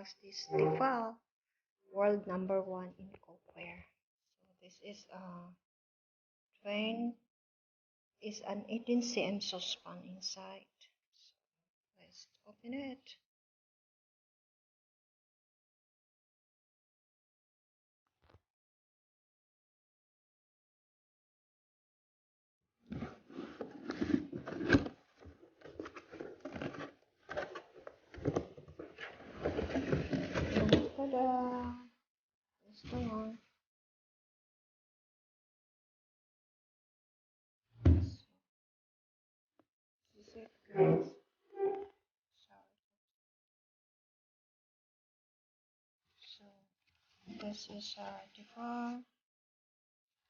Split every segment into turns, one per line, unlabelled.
products is Tefal, world #1 in cookware. So this is drain is an 18 cm saucepan inside. So let's open it. Ta-da! Let's go on. This is it, guys. So this is Tefal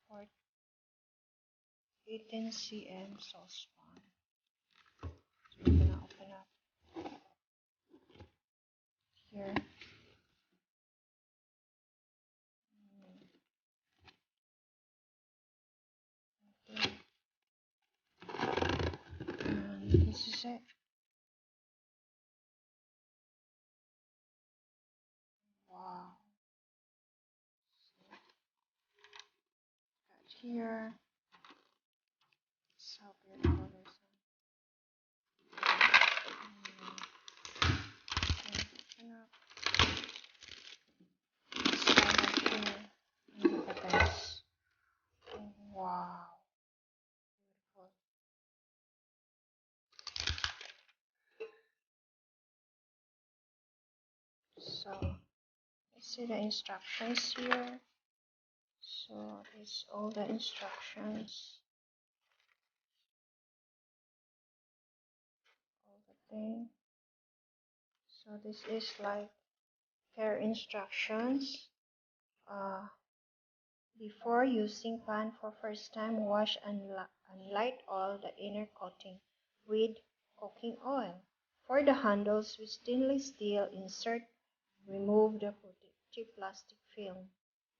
for 18 cm saucepan. So we're gonna open up here. And this is it. Wow. Got here. So beautiful this one. Open up. Here. Look at this. Wow. Beautiful. So you see the instructions here. So this all the instructions. All the thing. So this is like care instructions. Before using pan for first time, wash and light all the inner coating with cooking oil. For the handles with stainless steel, remove the protective plastic film.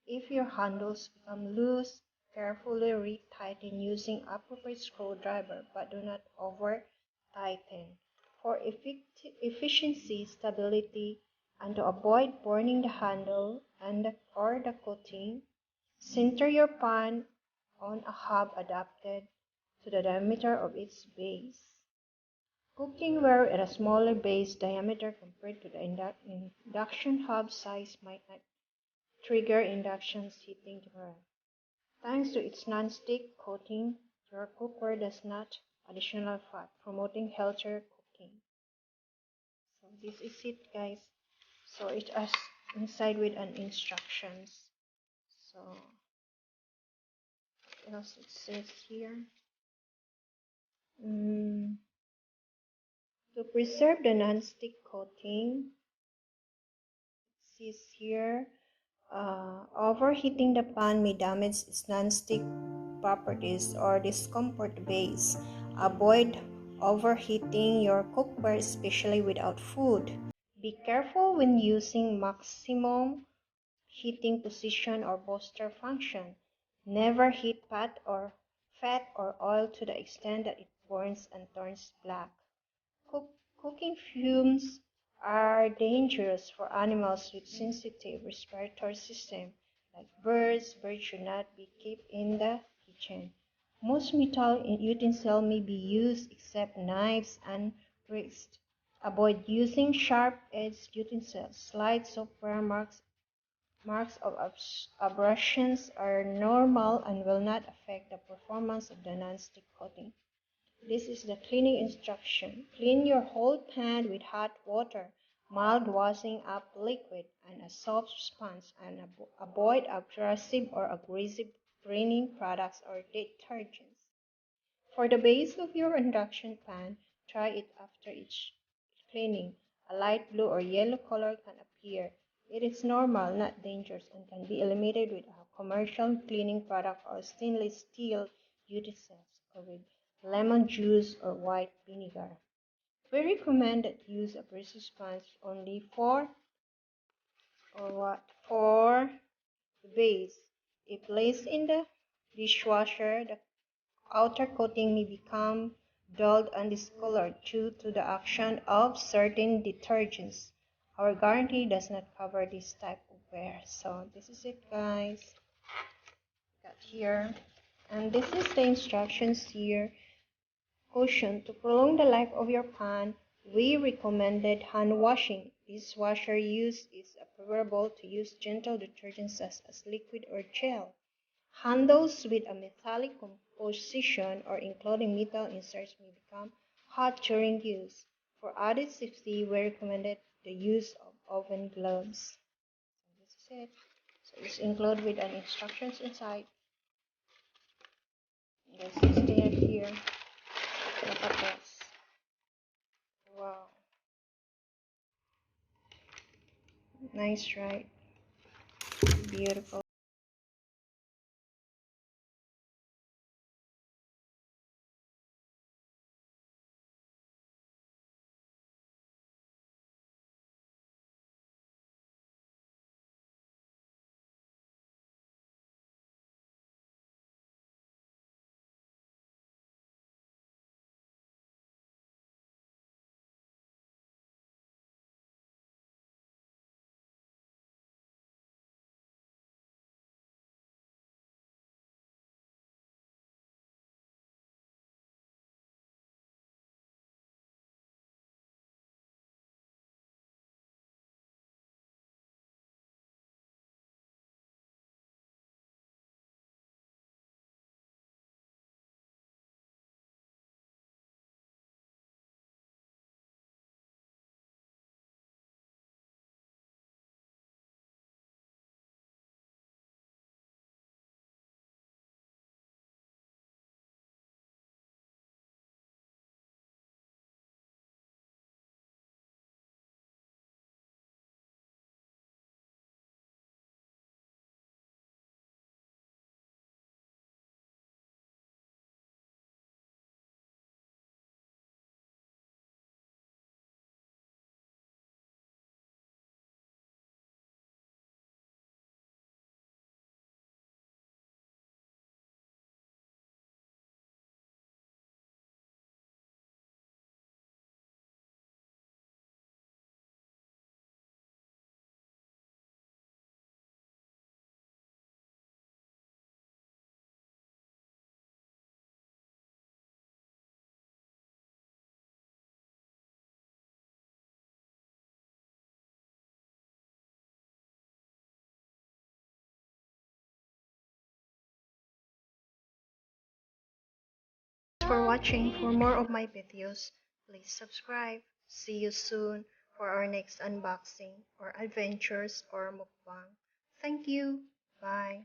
If your handles become loose, carefully retighten using appropriate screwdriver, but do not over-tighten. For efficiency, stability, and to avoid burning the handle or the coating, center your pan on a hub adapted to the diameter of its base. Cooking ware at a smaller base diameter compared to the induction hub size might not trigger induction heating temporarily. Thanks to its non-stick coating, your cookware does not additional fat, promoting healthier cooking. So this is it, guys. So it has inside with an instructions. So what else it says here? To preserve the non-stick coating, it says here, overheating the pan may damage its non-stick properties or discomfort the base. Avoid overheating your cookware, especially without food. Be careful when using maximum heating position or booster function. Never heat fat or oil to the extent that it burns and turns black. Cooking fumes are dangerous for animals with sensitive respiratory system, like birds. Birds should not be kept in the kitchen. Most metal utensils may be used except knives and forks. Avoid using sharp-edged utensils. Slight software marks of abrasions are normal and will not affect the performance of the non-stick coating. This is the cleaning instruction. Clean your whole pan with hot water, mild washing up liquid, and a soft sponge, and avoid abrasive or aggressive cleaning products or detergents. For the base of your induction pan, try it after each cleaning. A light blue or yellow color can appear. It is normal, not dangerous, and can be eliminated with a commercial cleaning product or stainless steel utensils or with lemon juice or white vinegar. We recommend that you use a abrasive sponge only for the base. If placed in the dishwasher, the outer coating may become dulled and discolored due to the action of certain detergents. Our guarantee does not cover this type of wear. So this is it, guys. Got here. And this is the instructions here. Caution: to prolong the life of your pan, we recommended hand washing. Dishwasher use is preferable to use gentle detergents such as liquid or gel. Handles with a metallic composition or including metal inserts may become hot during use. For added safety, we recommended the use of oven gloves. So this is it. So it's included with an instructions inside. This is it here. Look at this. Wow. Nice, right? Beautiful. Thanks for watching. For more of my videos, please subscribe. See you soon for our next unboxing or adventures or mukbang. Thank you. Bye.